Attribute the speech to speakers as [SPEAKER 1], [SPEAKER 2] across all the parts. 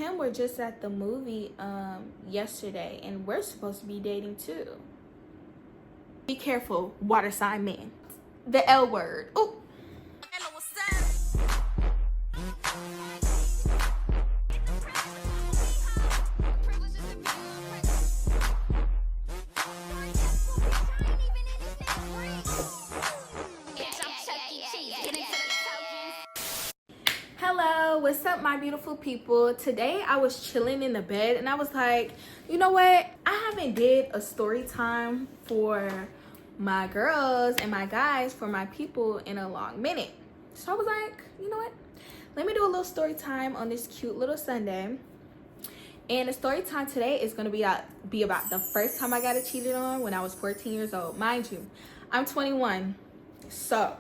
[SPEAKER 1] him were just at the movie yesterday, and we're supposed to be dating too. Be careful, water sign men. The L word. Ooh. Hello, what's up my beautiful people? Today I was chilling in the bed and I was like, you know what? I haven't did a story time for my girls and my guys, for my people, in a long minute. So I was like, you know what? Let me do a little story time on this cute little Sunday. And the story time today is going to be about the first time I got cheated on when I was 14 years old. Mind you, I'm 21. So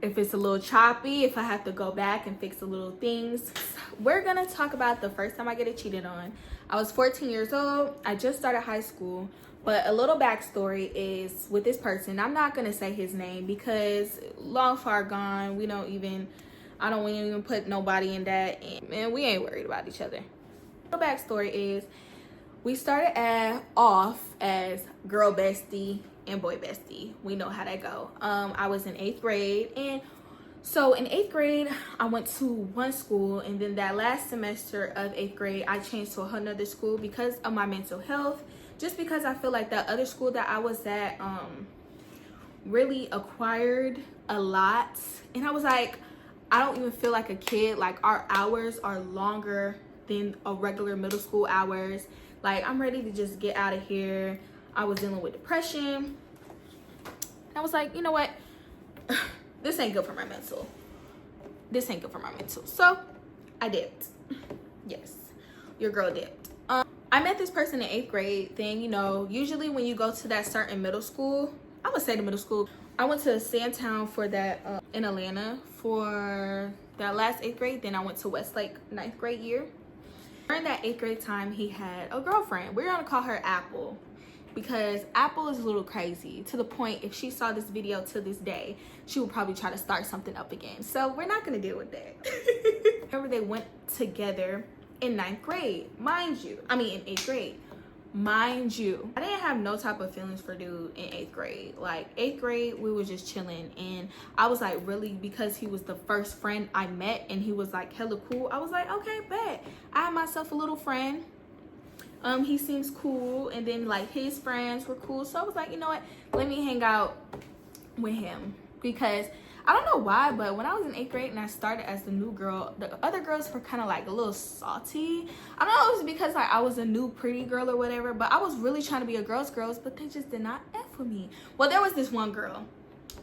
[SPEAKER 1] if it's a little choppy, if I have to go back and fix the little things, we're gonna talk about the first time I get cheated on. I was 14 years old. I just started high school. But a little backstory is with this person. I'm not gonna say his name because long far gone. I don't even put nobody in that, and we ain't worried about each other. The backstory is we started off as girl bestie and boy bestie. We know how that go. I was in 8th grade, and so in 8th grade I went to one school, and then that last semester of 8th grade I changed to a whole nother school because of my mental health, just because I feel like that other school that I was at really acquired a lot, and I was like, I don't even feel like a kid. Like, our hours are longer than a regular middle school hours. Like, I'm ready to just get out of here. I was dealing with depression. I was like, you know what? This ain't good for my mental. This ain't good for my mental. So I dipped. Yes, your girl dipped. I met this person in 8th grade. Then, usually when you go to that certain middle school, I would say the middle school. I went to Sandtown for that in Atlanta for that last 8th grade. Then I went to Westlake 9th grade year. During that 8th grade time, he had a girlfriend. We're gonna call her Apple, because Apple is a little crazy, to the point if she saw this video to this day, she would probably try to start something up again. So we're not gonna deal with that. Remember, they went together in 9th grade, mind you. I mean, in 8th grade, mind you. I didn't have no type of feelings for dude in 8th grade. Like, 8th grade, we were just chilling, and I was like, really, because he was the first friend I met and he was like hella cool, I was like, okay, bet. I have myself a little friend. He seems cool, and then like his friends were cool, so I was like, you know what, let me hang out with him. Because I don't know why, but when I was in 8th grade and I started as the new girl, the other girls were kind of like a little salty. I don't know if it was because like I was a new pretty girl or whatever, but I was really trying to be a girls, but they just did not F with me. Well, there was this one girl,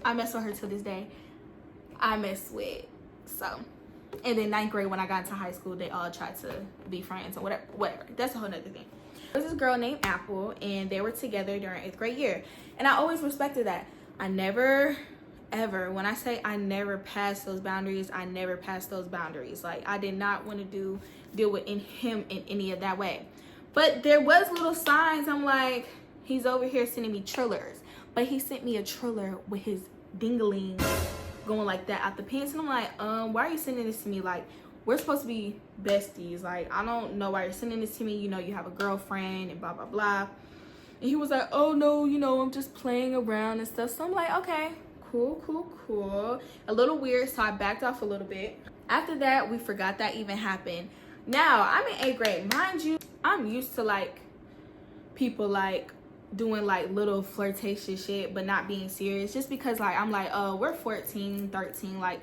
[SPEAKER 1] I mess with her to this day. I mess with, so. And then 9th grade, when I got into high school, they all tried to be friends and whatever. That's a whole nother thing. There was this girl named Apple, and they were together during 8th grade year. And I always respected that. I never, ever, when I say I never passed those boundaries, I never passed those boundaries. Like, I did not want to deal with him in any of that way. But there was little signs. I'm like, he's over here sending me trillers. But he sent me a triller with his dingling going like that out the pants, and I'm like, why are you sending this to me? Like, we're supposed to be besties. Like, I don't know why you're sending this to me. You have a girlfriend and blah blah blah. And he was like, oh no, I'm just playing around and stuff. So I'm like, okay, cool. A little weird, so I backed off a little bit. After that, we forgot that even happened. Now I'm in 8th grade, mind you. I'm used to like people like doing like little flirtatious shit but not being serious, just because like I'm like, oh, we're 14, 13, like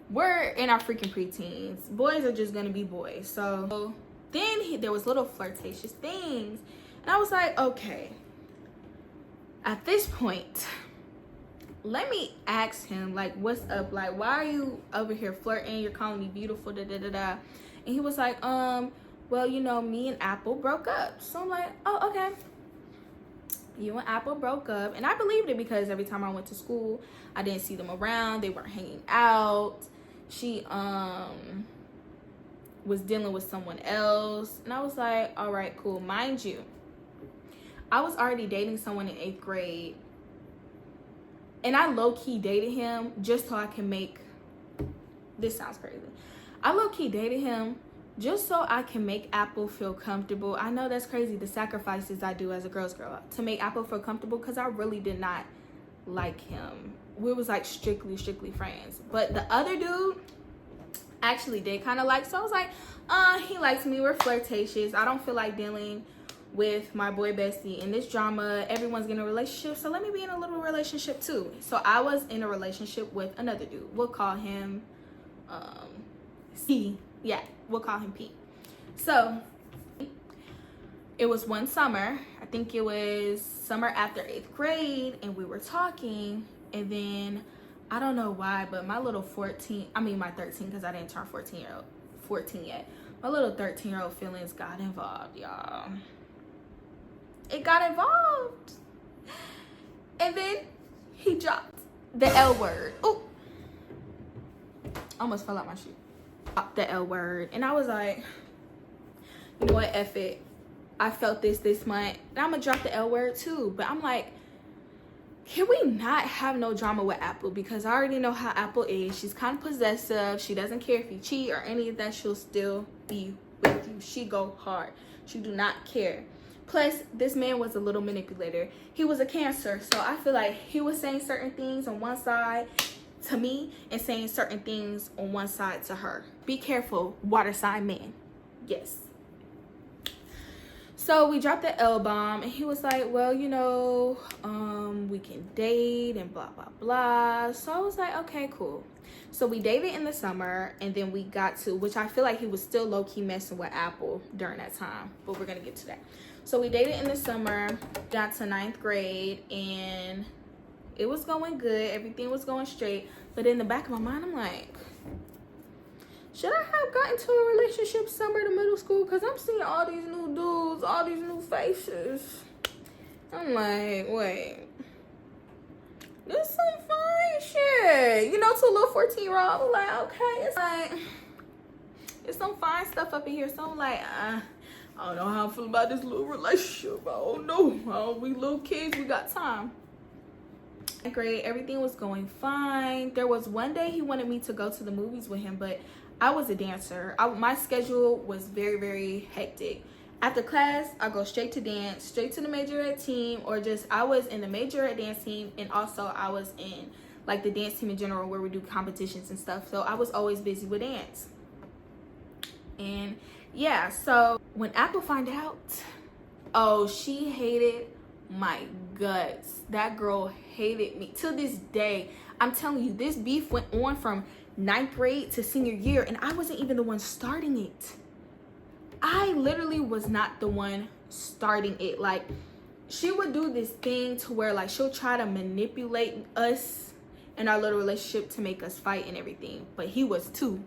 [SPEAKER 1] we're in our freaking preteens. Boys are just gonna be boys. So then there was little flirtatious things, and I was like, okay, at this point, let me ask him, like, what's up? Like, why are you over here flirting? You're calling me beautiful, da da da da. And he was like, well, me and Apple broke up. So I'm like, oh, okay. You and Apple broke up. And I believed it, because every time I went to school, I didn't see them around. They weren't hanging out. She was dealing with someone else. And I was like, all right, cool. Mind you, I was already dating someone in 8th grade. And I low-key dated him just so I can make, this sounds crazy. I low-key dated him just so I can make Apple feel comfortable. I know that's crazy, the sacrifices I do as a girl's girl to make Apple feel comfortable, because I really did not like him. We was like strictly friends. But the other dude actually did kind of like, so I was like, he likes me, we're flirtatious. I don't feel like dealing with my boy bestie in this drama. Everyone's getting a relationship, so let me be in a little relationship too. So I was in a relationship with another dude. We'll call him C. Yeah, we'll call him P. So it was one summer, I think it was summer after 8th grade, and we were talking, and then I don't know why, but my little my 13, because I didn't turn 14 yet. My little 13-year-old feelings got involved, y'all. It got involved. And then he dropped the L word. Oh, almost fell out my shoe. Dropped the L word. And I was like, you know what, F it. I felt this month, and I'm gonna drop the L word too. But I'm like, can we not have no drama with Apple? Because I already know how Apple is. She's kind of possessive. She doesn't care if you cheat or any of that. She'll still be with you. She go hard. She do not care. Plus, this man was a little manipulator. He was a Cancer, so I feel like he was saying certain things on one side to me and saying certain things on one side to her. Be careful, water sign man. Yes. So we dropped the L bomb, and he was like, well, you know, we can date and blah, blah, blah. So I was like, okay, cool. So we dated in the summer, and then we got to, which I feel like he was still low-key messing with Apple during that time, but we're going to get to that. So we dated in the summer, got to 9th grade, and it was going good. Everything was going straight. But in the back of my mind, I'm like, should I have gotten to a relationship summer to middle school? Because I'm seeing all these new dudes, all these new faces. I'm like, wait. This some fine shit. You know, to a little 14-year-old, I'm like, okay. It's some fine stuff up in here. So I'm like, I don't know how I feel about this little relationship. I don't know. We little kids, we got time. Great, everything was going fine. There was one day he wanted me to go to the movies with him, but I was a dancer. My schedule was very, very hectic. After class, I go straight to dance, straight to the majorette team, or just I was in the majorette dance team, and also I was in like the dance team in general where we do competitions and stuff. So I was always busy with dance. And yeah, so when Apple found out, oh, she hated my guts. That girl hated me to this day. I'm telling you, this beef went on from 9th grade to senior year, and I wasn't even the one starting it. I literally was not the one starting it. Like, she would do this thing to where like she'll try to manipulate us in our little relationship to make us fight and everything, but he was too.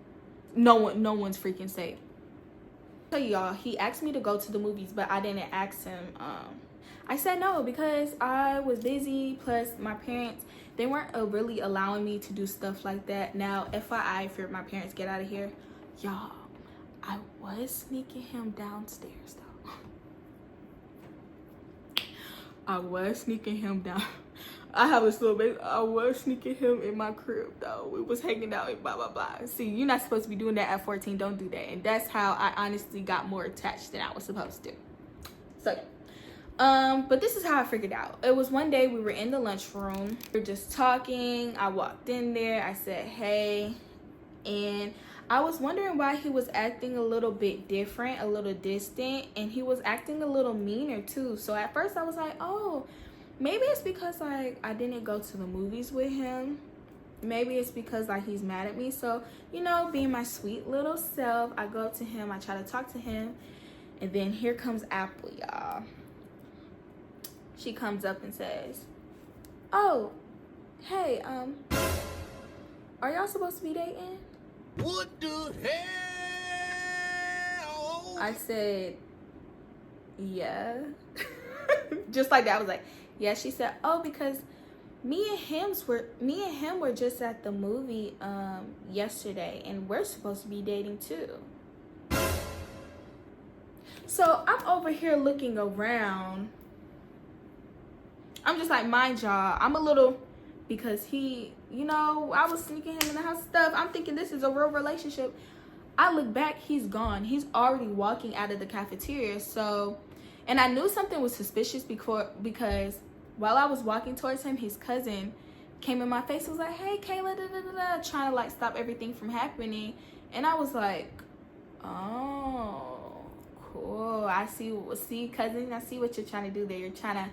[SPEAKER 1] No one's freaking safe. Tell y'all, he asked me to go to the movies, but I didn't ask him. I said no because I was busy, plus my parents, they weren't really allowing me to do stuff like that. Now, FYI, if my parents get out of here, y'all, I was sneaking him downstairs though. I was sneaking him down. I have a slow baby. I was sneaking him in my crib though. We was hanging out and blah blah blah. See, you're not supposed to be doing that at 14. Don't do that. And that's how I honestly got more attached than I was supposed to. So but this is how I figured out. It was one day we were in the lunchroom. We were just talking. I walked in there. I said, hey. And I was wondering why he was acting a little bit different, a little distant. And he was acting a little meaner too. So at first I was like, oh, maybe it's because like I didn't go to the movies with him. Maybe it's because like he's mad at me. So, you know, being my sweet little self, I go up to him. I try to talk to him. And then here comes Apple, y'all. She comes up and says, oh, hey, are y'all supposed to be dating?
[SPEAKER 2] What the hell?
[SPEAKER 1] I said, yeah. Just like that. I was like, yeah. She said, oh, because me and him were just at the movie yesterday, and we're supposed to be dating too. So I'm over here looking around. I'm just like, mind y'all, I'm a little, because he, you know, I was sneaking him in the house stuff. I'm thinking this is a real relationship. I look back, he's gone. He's already walking out of the cafeteria. So, and I knew something was suspicious because while I was walking towards him, his cousin came in my face and was like, hey, Kayla, da, da, da, da, trying to like stop everything from happening. And I was like, oh, cool. I see, cousin, I see what you're trying to do there. You're trying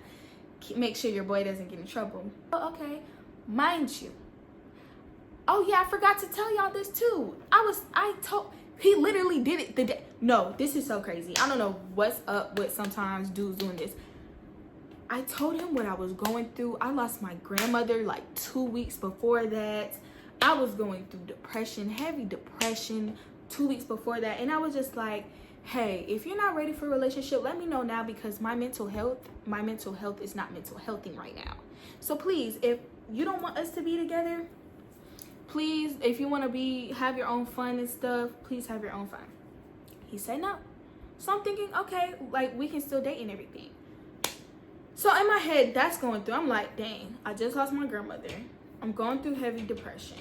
[SPEAKER 1] to make sure your boy doesn't get in trouble. Oh, okay. Mind you. Oh, yeah, I forgot to tell y'all this, too. He literally did it the day. No, this is so crazy. I don't know what's up with sometimes dudes doing this. I told him what I was going through. I lost my grandmother like 2 weeks before that. I was going through depression, heavy depression 2 weeks before that. And I was just like, hey, if you're not ready for a relationship, let me know now, because my mental health is not mental healthing right now. So please, if you don't want us to be together, please, if you want to have your own fun and stuff, please have your own fun. He said no. So I'm thinking, okay, like we can still date and everything. So in my head, that's going through. I'm like, dang, I just lost my grandmother. I'm going through heavy depression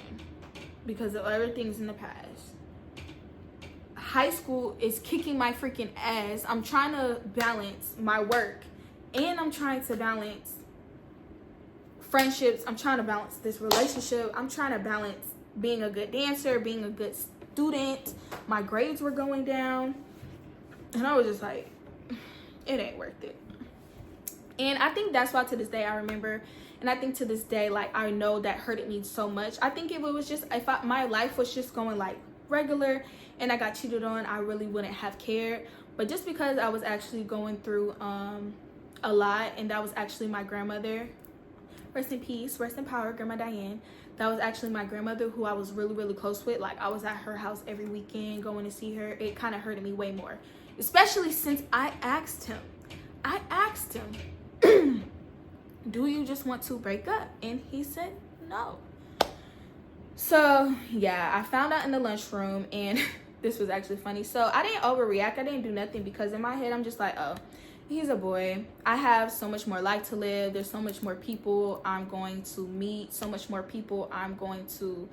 [SPEAKER 1] because of everything's in the past. High school is kicking my freaking ass. I'm trying to balance my work and I'm trying to balance friendships. I'm trying to balance this relationship. I'm trying to balance being a good dancer, being a good student. My grades were going down. And I was just like, it ain't worth it. And I think that's why to this day I remember, and I think to this day, like, I know that hurted me so much. I think if it was just, my life was just going like regular and I got cheated on, I really wouldn't have cared. But just because I was actually going through a lot, and that was actually my grandmother, rest in peace, rest in power, Grandma Diane. That was actually my grandmother, who I was really, really close with. Like, I was at her house every weekend going to see her. It kind of hurted me way more, especially since I asked him, do you just want to break up? And he said no. So yeah, I found out in the lunchroom, and this was actually funny. So I didn't overreact. I didn't do nothing, because in my head I'm just like, oh, he's a boy. I have so much more life to live. There's so much more people I'm going to meet, so much more people I'm going to,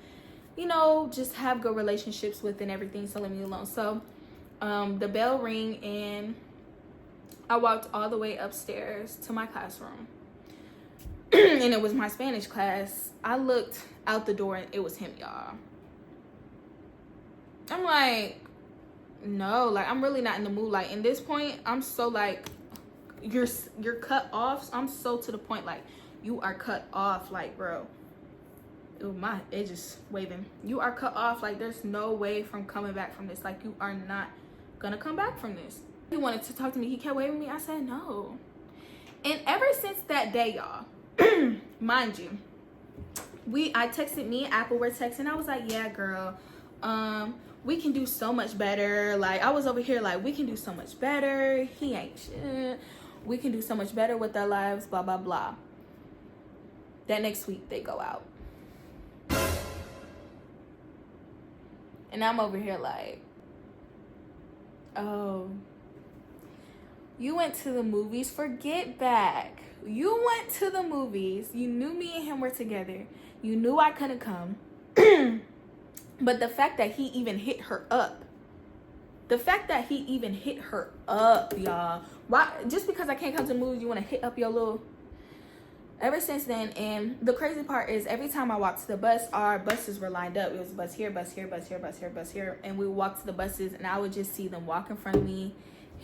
[SPEAKER 1] you know, just have good relationships with and everything. So leave me alone. So the bell rang, and I walked all the way upstairs to my classroom. And it was my Spanish class. I looked out the door and it was him, y'all. I'm like, no, like, I'm really not in the mood. Like, in this point, I'm so like, you're cut off. I'm so to the point, like, you are cut off, like, bro. Ooh, my edge is waving. You are cut off. Like, there's no way from coming back from this. Like, you are not gonna come back from this. He wanted to talk to me. He kept waving me. I said no. And ever since that day, y'all, mind you, I texted, me and Apple were texting. I was like, yeah, girl, we can do so much better. Like, I was over here like, we can do so much better. He ain't shit. We can do so much better with our lives, blah, blah, blah. That next week, they go out. And I'm over here like, oh, you went to the movies for Get Back. You went to the movies. You knew me and him were together. You knew I couldn't come. But the fact that he even hit her up. Y'all. Why? Just because I can't come to the movies, you want to hit up your little... Ever since then, and the crazy part is, every time I walked to the bus, our buses were lined up. It was bus here, bus here, bus here, bus here, bus here. And we would walk to the buses, and I would just see them walk in front of me,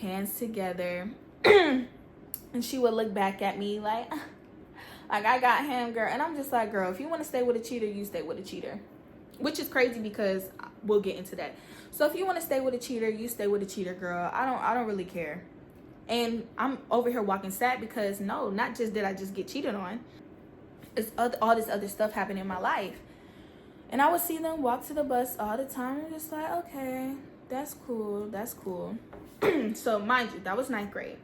[SPEAKER 1] hands together. And she would look back at me like I got him, girl. And I'm just like, girl, if you want to stay with a cheater, you stay with a cheater. Which is crazy, because we'll get into that. So if you want to stay with a cheater, you stay with a cheater, girl. I don't really care. And I'm over here walking sad, because no, not just did I just get cheated on. It's all this other stuff happening in my life. And I would see them walk to the bus all the time. I'm just like, okay, that's cool. That's cool. So mind you, that was 9th grade.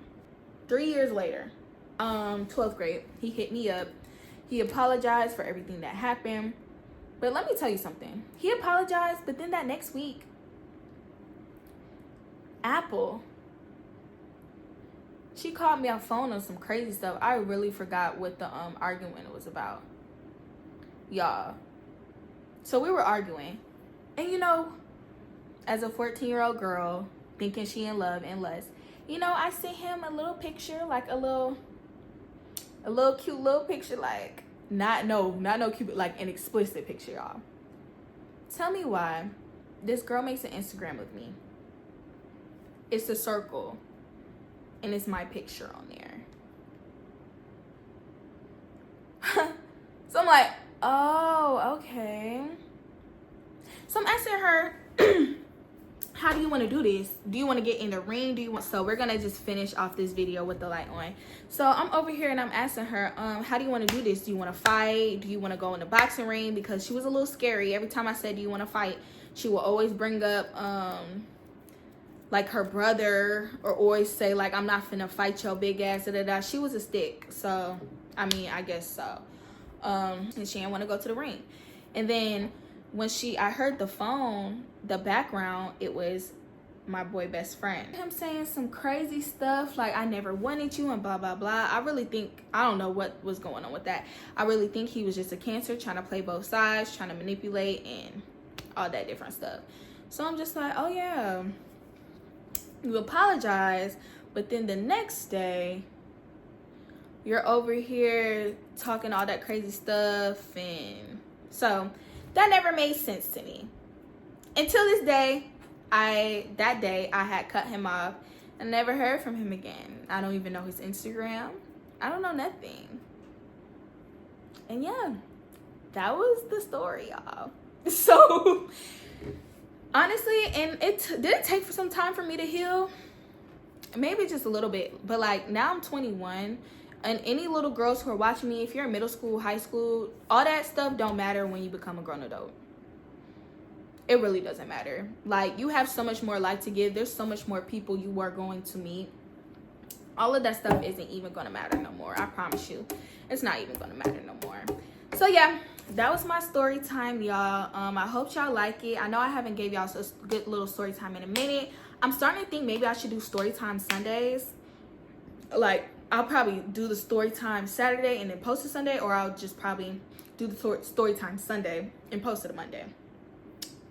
[SPEAKER 1] 3 years later, 12th grade, he hit me up. He apologized for everything that happened. But let me tell you something. He apologized, but then that next week, Apple, she called me on phone on some crazy stuff. I really forgot what the argument was about, y'all. So we were arguing, and you know, as a 14-year-old girl thinking she in love and lust, you know, I sent him a little picture, like a little cute little picture, like not no cute, but like an explicit picture, y'all. Tell me why this girl makes an Instagram with me. It's a circle and it's my picture on there. So I'm like, oh, okay. So I'm asking her, how do you want to do this? Do you want to get in the ring? So we're gonna just finish off this video with the light on. So I'm over here and I'm asking her, how do you want to do this? Do you want to fight? Do you want to go in the boxing ring? Because she was a little scary. Every time I said, do you want to fight, she will always bring up like her brother, or always say like, I'm not finna fight your big ass, da da da. She was a stick. So I mean, I guess so. And she didn't want to go to the ring. And then when I heard the phone, the background, it was my boy best friend. Him saying some crazy stuff like, I never wanted you and blah, blah, blah. I don't know what was going on with that. I really think he was just a Cancer trying to play both sides, trying to manipulate and all that different stuff. So I'm just like, oh yeah, you apologize. But then the next day, you're over here talking all that crazy stuff. And so that never made sense to me. Until this day, that day I had cut him off and never heard from him again. I don't even know his Instagram. I don't know nothing. And yeah, that was the story, y'all. So honestly, and did it take some time for me to heal? Maybe just a little bit. But like, now I'm 21. And any little girls who are watching me, if you're in middle school, high school, all that stuff don't matter when you become a grown adult. It really doesn't matter. Like, you have so much more life to give. There's so much more people you are going to meet. All of that stuff isn't even going to matter no more. I promise you. It's not even going to matter no more. So, yeah, that was my story time, y'all. I hope y'all like it. I know I haven't gave y'all a good little story time in a minute. I'm starting to think maybe I should do story time Sundays. Like, I'll probably do the story time Saturday and then post it Sunday, or I'll just probably do the story time Sunday and post it on Monday.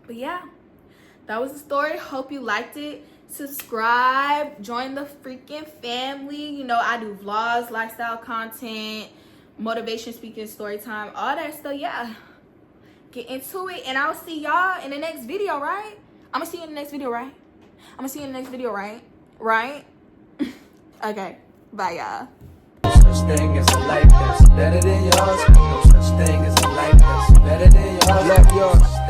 [SPEAKER 1] But yeah, that was the story. Hope you liked it. Subscribe, join the freaking family. You know, I do vlogs, lifestyle content, motivation speaking, story time, all that stuff. Yeah, get into it, and I'll see y'all in the next video, right? I'm gonna see you in the next video, right? Right? Okay. Bye, y'all.
[SPEAKER 2] No such thing as a life that's better than yours. No such thing as a life that's better than yours. Love yours.